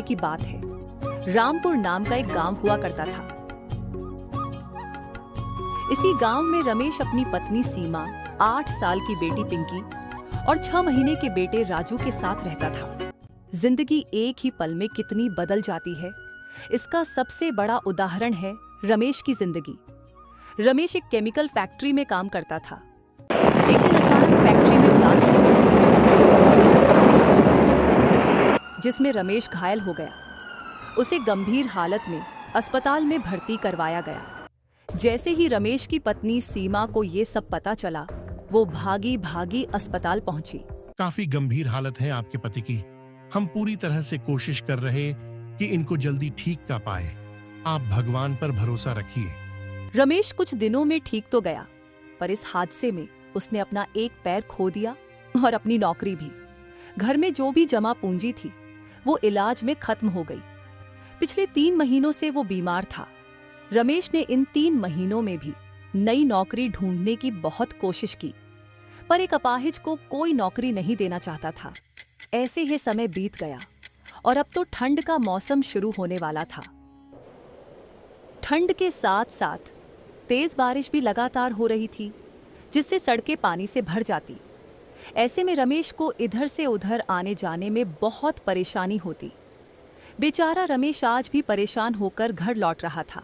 की बात है। रामपुर नाम का एक गांव हुआ करता था। इसी गांव में रमेश अपनी पत्नी सीमा, 8 साल की बेटी पिंकी और 6 महीने के बेटे राजू के साथ रहता था। जिंदगी एक ही पल में कितनी बदल जाती है, इसका सबसे बड़ा उदाहरण है रमेश की जिंदगी। रमेश एक केमिकल फैक्ट्री में काम करता था। एक दिन अचानक फैक्ट्री में ब्लास्ट हो गया, जिसमें रमेश घायल हो गया। उसे गंभीर हालत में अस्पताल में भर्ती करवाया गया। जैसे ही रमेश की पत्नी सीमा को ये सब पता चला, वो भागी भागी अस्पताल पहुंची। काफी गंभीर हालत है आपके पति की। हम पूरी तरह से कोशिश कर रहे कि इनको जल्दी ठीक कर पाए। आप भगवान पर भरोसा रखिए। रमेश कुछ दिनों में ठीक तो गया, पर इस हादसे में उसने अपना एक पैर खो दिया और अपनी नौकरी भी। घर में जो भी जमा पूंजी थी वो इलाज में खत्म हो गई। पिछले 3 महीनों से वो बीमार था। रमेश ने इन 3 महीनों में भी नई नौकरी ढूंढने की बहुत कोशिश की, पर एक अपाहिज को कोई नौकरी नहीं देना चाहता था। ऐसे ही समय बीत गया और अब तो ठंड का मौसम शुरू होने वाला था। ठंड के साथ साथ तेज बारिश भी लगातार हो रही थी, जिससे सड़कें पानी से भर जाती। ऐसे में रमेश को इधर से उधर आने जाने में बहुत परेशानी होती। बेचारा रमेश आज भी परेशान होकर घर लौट रहा था।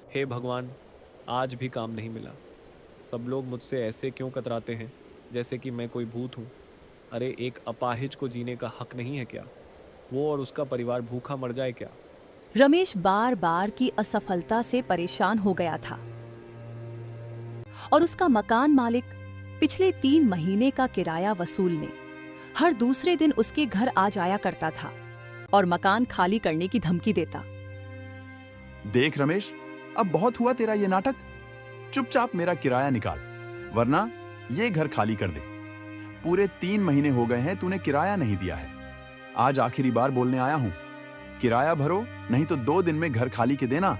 हे भगवान, आज भी काम नहीं मिला। सब लोग मुझसे ऐसे क्यों कतराते हैं, जैसे कि मैं कोई भूत हूँ। अरे एक अपाहिज को जीने का हक नहीं है क्या? वो और उसका परिवार भूखा मर जाए क्या? रमेश बार बार की असफलता से परेशान हो गया था और उसका मकान मालिक पिछले 3 महीने का किराया वसूलने हर दूसरे दिन उसके घर आ जाया करता था और मकान खाली करने की धमकी देता। देख रमेश, अब बहुत हुआ तेरा ये नाटक। चुपचाप मेरा किराया निकाल, वरना ये घर खाली कर दे। पूरे 3 महीने हो गए हैं तूने किराया नहीं दिया है। आज आखिरी बार बोलने आया हूँ, किराया भरो, नहीं तो 2 दिन में घर खाली के देना।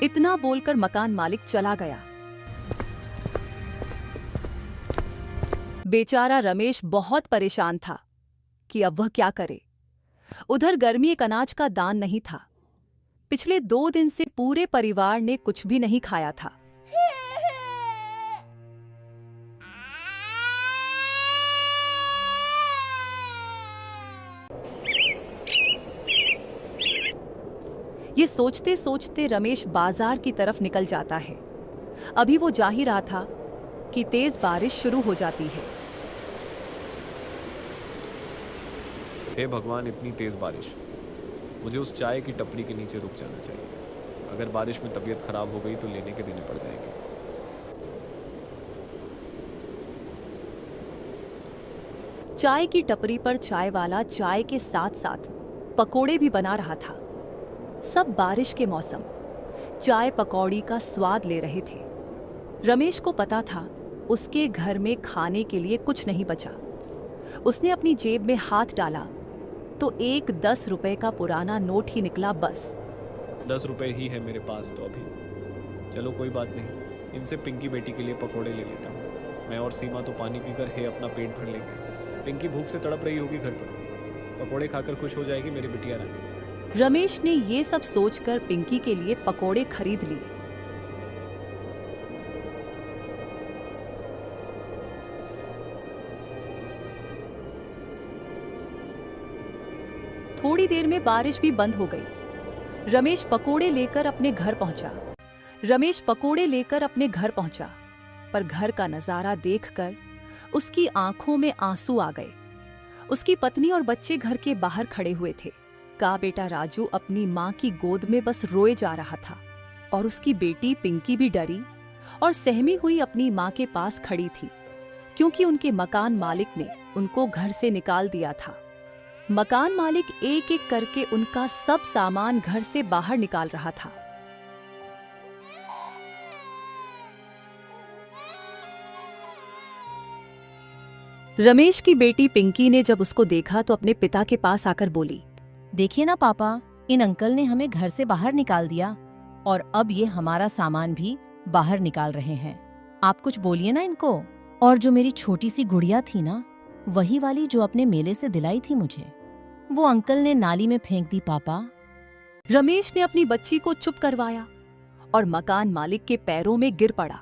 इतना बोलकर मकान मालिक चला गया। बेचारा रमेश बहुत परेशान था कि अब वह क्या करे। उधर घर में एक अनाज का दान नहीं था। पिछले 2 दिन से पूरे परिवार ने कुछ भी नहीं खाया था। ये सोचते सोचते रमेश बाजार की तरफ निकल जाता है। अभी वो जा ही रहा था कि तेज बारिश शुरू हो जाती है। हे भगवान, इतनी तेज बारिश। मुझे उस चाय की टपरी के नीचे रुक जाना चाहिए। अगर बारिश में तबीयत खराब हो गई तो लेने के देने पड़ जाएंगे। चाय की टपरी पर चाय वाला चाय के साथ साथ पकोड़े भी बना रहा था। सब बारिश के मौसम चाय पकौड़ी का स्वाद ले रहे थे। रमेश को पता था उसके घर में खाने के लिए कुछ नहीं बचा। उसने अपनी जेब में हाथ डाला तो एक 10 रुपए का पुराना नोट ही निकला। बस 10 रुपए ही है मेरे पास तो अभी। चलो कोई बात नहीं, इनसे पिंकी बेटी के लिए पकोड़े ले लेता हूँ। मैं और सीमा तो पानी पीकर हे अपना पेट भर लेंगे। पिंकी भूख से तड़प रही होगी घर पर, पकोड़े खाकर खुश हो जाएगी मेरी बिटिया रानी। रमेश ने ये सब सोचकर पिंकी के लिए पकोड़े खरीद लिए। थोड़ी देर में बारिश भी बंद हो गई। रमेश पकोड़े लेकर अपने घर पहुंचा, पर घर का नजारा देखकर उसकी आंखों में आंसू आ गए। उसकी पत्नी और बच्चे घर के बाहर खड़े हुए थे। का बेटा राजू अपनी मां की गोद में बस रोए जा रहा था और उसकी बेटी पिंकी भी डरी और सहमी हुई अपनी मां के पास खड़ी थी, क्योंकि उनके मकान मालिक ने उनको घर से निकाल दिया था। मकान मालिक एक एक करके उनका सब सामान घर से बाहर निकाल रहा था। रमेश की बेटी पिंकी ने जब उसको देखा तो अपने पिता के पास आकर बोली, देखिए ना पापा, इन अंकल ने हमें घर से बाहर निकाल दिया और अब ये हमारा सामान भी बाहर निकाल रहे हैं। आप कुछ बोलिए ना इनको। और जो मेरी छोटी सी गुड़िया थी ना, वही वाली जो अपने मेले से दिलाई थी मुझे, वो अंकल ने नाली में फेंक दी पापा। रमेश ने अपनी बच्ची को चुप करवाया और मकान मालिक के पैरों में गिर पड़ा।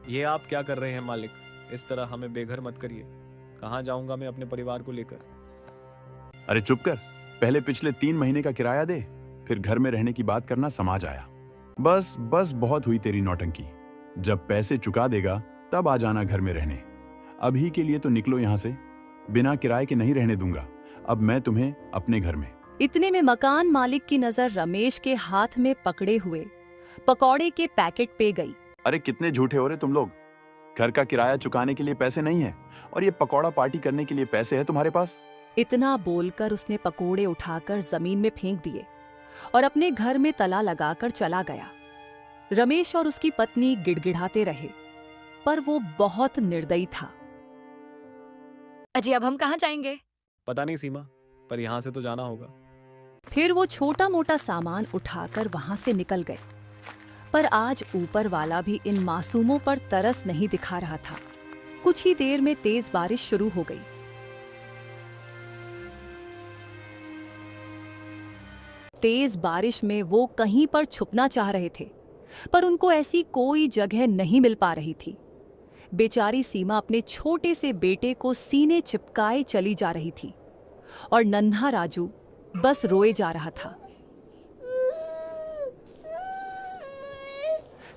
ये आप क्या कर रहे हैं मालिक? इस तरह हमें बेघर मत करिए। कहाँ जाऊंगा मैं अपने परिवार को लेकर? अरे चुप कर, पहले पिछले 3 महीने का किराया दे, फिर घर में रहने की बात करना समाज आया। बस बस बहुत हुई तेरी नौटंकी। जब पैसे चुका देगा तब आ जाना घर में रहने। अभी के लिए तो निकलो यहाँ से, बिना किराए के नहीं रहने दूंगा अब मैं तुम्हें अपने घर में। इतने में मकान मालिक की नजर रमेश के हाथ में पकड़े हुए पकौड़े के पैकेट पे गई। अरे कितने झूठे हो रहे तुम लोग। घर का किराया चुकाने के लिए पैसे नहीं है और ये पकौड़ा पार्टी करने के लिए पैसे है तुम्हारे पास। इतना बोलकर उसने पकोड़े उठाकर जमीन में फेंक दिए और अपने घर में ताला लगाकर चला गया। रमेश और उसकी पत्नी गिड़गिड़ाते रहे, पर वो बहुत निर्दयी था। अजी अब हम कहाँ जाएंगे? पता नहीं सीमा, पर यहाँ से तो जाना होगा। फिर वो छोटा मोटा सामान उठाकर वहां से निकल गए। पर आज ऊपर वाला भी इन मासूमों पर तरस नहीं दिखा रहा था। कुछ ही देर में तेज बारिश शुरू हो गई। तेज बारिश में वो कहीं पर छुपना चाह रहे थे, पर उनको ऐसी कोई जगह नहीं मिल पा रही थी। बेचारी सीमा अपने छोटे से बेटे को सीने चिपकाए चली जा रही थी और नन्हा राजू बस रोए जा रहा था।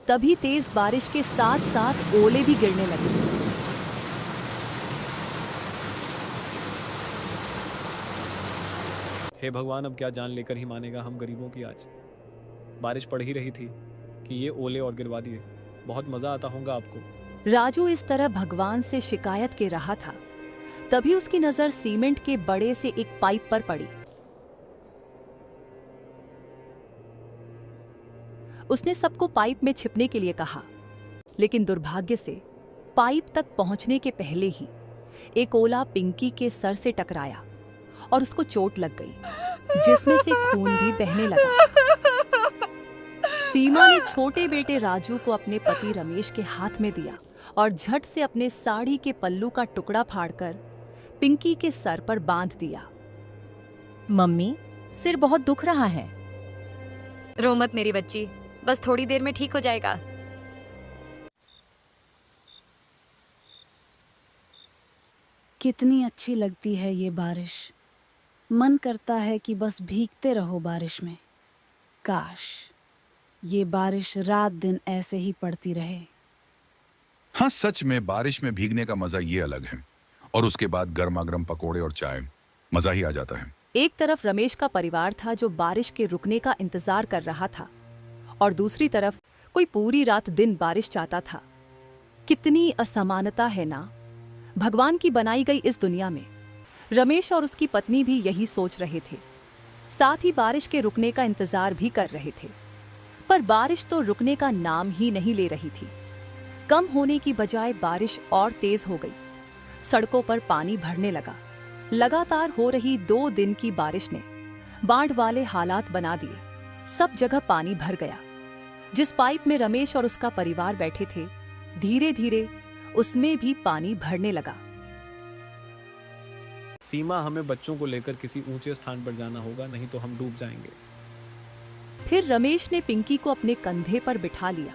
तभी तेज बारिश के साथ साथ ओले भी गिरने लगे। हे भगवान, अब क्या जान लेकर ही मानेगा हम गरीबों की आज। बारिश पड़ ही रही थी कि ये ओले और गिरवा दिए। बहुत मजा आता होगा आपको। राजू इस तरह भगवान से शिकायत के रहा था, तभी उसकी नजर सीमेंट के बड़े से एक पाइप पर पड़ी। उसने सबको पाइप में छिपने के लिए कहा, लेकिन दुर्भाग्य से पाइप तक पहुंचने के पहले ही एक ओला पिंकी के सर से टकराया और उसको चोट लग गई, जिसमें से खून भी बहने लगा। सीमा ने छोटे बेटे राजू को अपने पति रमेश के हाथ में दिया और झट से अपने साड़ी के पल्लू का टुकड़ा फाड़कर पिंकी के सर पर बांध दिया। मम्मी, सिर बहुत दुख रहा है। रो मत मेरी बच्ची, बस थोड़ी देर में ठीक हो जाएगा। कितनी अच्छी लगती है ये बारिश। मन करता है कि बस भीगते रहो बारिश में। काश ये बारिश रात दिन ऐसे ही पड़ती रहे। हाँ, सच में बारिश में भीगने का मजा ये अलग है। और उसके बाद गर्मा गर्म पकोड़े और चाय, मजा ही आ जाता है। एक तरफ रमेश का परिवार था जो बारिश के रुकने का इंतजार कर रहा था, और दूसरी तरफ कोई पूरी रात दिन बारिश चाहता था। कितनी असमानता है ना भगवान की बनाई गई इस दुनिया में। रमेश और उसकी पत्नी भी यही सोच रहे थे, साथ ही बारिश के रुकने का इंतजार भी कर रहे थे। पर बारिश तो रुकने का नाम ही नहीं ले रही थी। कम होने की बजाय बारिश और तेज हो गई। सड़कों पर पानी भरने लगा। लगातार हो रही 2 दिन की बारिश ने बाढ़ वाले हालात बना दिए। सब जगह पानी भर गया। जिस पाइप में रमेश और उसका परिवार बैठे थे, धीरे धीरे उसमें भी पानी भरने लगा। सीमा, हमें बच्चों को लेकर किसी ऊंचे स्थान पर जाना होगा, नहीं तो हम डूब जाएंगे। फिर रमेश ने पिंकी को अपने कंधे पर बिठा लिया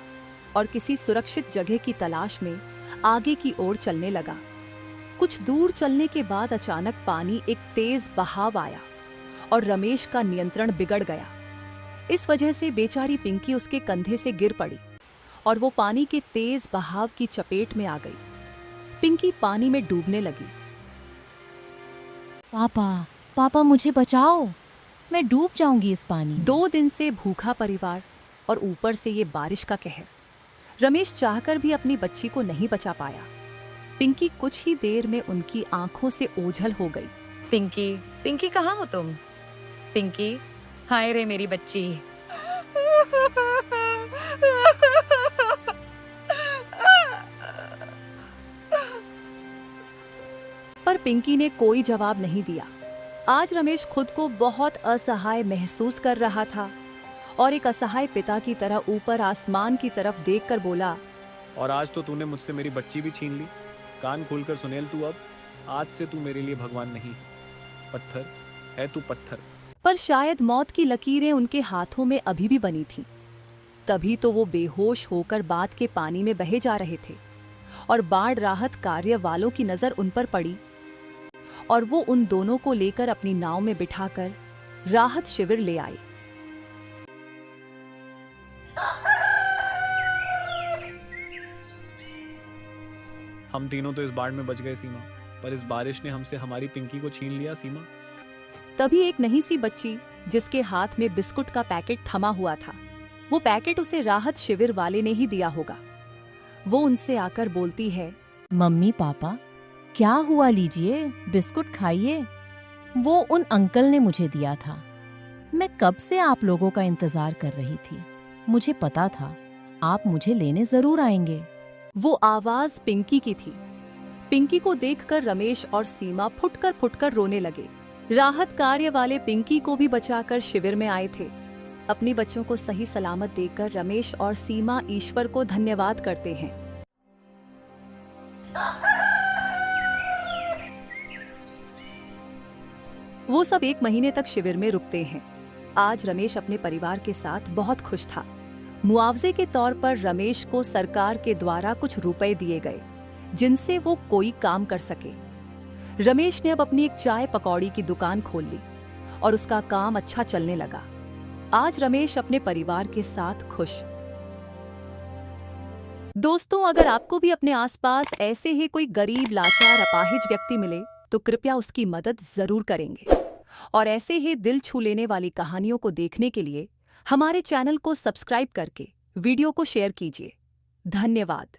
और किसी सुरक्षित जगह की तलाश में आगे की ओर चलने लगा। कुछ दूर चलने के बाद अचानक पानी एक तेज बहाव आया और रमेश का नियंत्रण बिगड़ गया। इस वजह से बेचारी पिंकी उसके कंधे से गिर पड़ी और वो पानी के तेज बहाव की चपेट में आ गई। पिंकी पानी में डूबने लगी। पापा, पापा मुझे बचाओ, मैं डूब जाऊंगी इस पानी। 2 दिन से भूखा परिवार और ऊपर से ये बारिश का कहर। रमेश चाहकर भी अपनी बच्ची को नहीं बचा पाया। पिंकी कुछ ही देर में उनकी आंखों से ओझल हो गई। पिंकी, पिंकी कहाँ हो तुम? पिंकी, हाय रे मेरी बच्ची। पर पिंकी ने कोई जवाब नहीं दिया। आज रमेश खुद को बहुत असहाय महसूस कर रहा था और एक असहाय पिता की तरह ऊपर आसमान की तरफ देखकर बोला, और आज तो तूने मुझसे मेरी बच्ची भी छीन ली। कान खोलकर सुनेल तू अब, आज से तू मेरे लिए भगवान नहीं, पत्थर है तू पत्थर। पर शायद मौत की लकीरें उनके हाथों में अभी भी बनी थीं। तभी तो वो बेहोश होकर बाढ़ के पानी में बहे जा रहे थे और बाढ़ राहत कार्य वालों की नजर उन पर पड़ी और वो उन दोनों को लेकर अपनी नाव में बिठाकर राहत शिविर ले आए। हम तीनों तो इस बाढ़ में बच गए सीमा, पर इस बारिश ने हमसे हमारी पिंकी को छीन लिया सीमा। तभी एक नन्ही सी बच्ची जिसके हाथ में बिस्कुट का पैकेट थमा हुआ था, वो पैकेट उसे राहत शिविर वाले ने ही दिया होगा। वो उनसे आकर बोलती है, मम्मी पापा क्या हुआ, लीजिए बिस्कुट खाइए। वो उन अंकल ने मुझे दिया था। मैं कब से आप लोगों का इंतजार कर रही थी। मुझे पता था आप मुझे लेने जरूर आएंगे। वो आवाज पिंकी की थी। पिंकी को देखकर रमेश और सीमा फुटकर रोने लगे। राहत कार्य वाले पिंकी को भी बचाकर शिविर में आए थे। अपनी बच्चों को सही सलामत देखकर रमेश और सीमा ईश्वर को धन्यवाद करते हैं। वो सब 1 महीने तक शिविर में रुकते हैं। आज रमेश अपने परिवार के साथ बहुत खुश था। मुआवजे के तौर पर रमेश को सरकार के द्वारा कुछ रुपए दिए गए जिनसे वो कोई काम कर सके। रमेश ने अब अपनी एक चाय पकौड़ी की दुकान खोल ली और उसका काम अच्छा चलने लगा। आज रमेश अपने परिवार के साथ खुश। दोस्तों, अगर आपको भी अपने आसपास ऐसे ही कोई गरीब, लाचार, अपाहिज व्यक्ति मिले तो कृपया उसकी मदद जरूर करेंगे। और ऐसे ही दिल छू लेने वाली कहानियों को देखने के लिए हमारे चैनल को सब्सक्राइब करके वीडियो को शेयर कीजिए। धन्यवाद।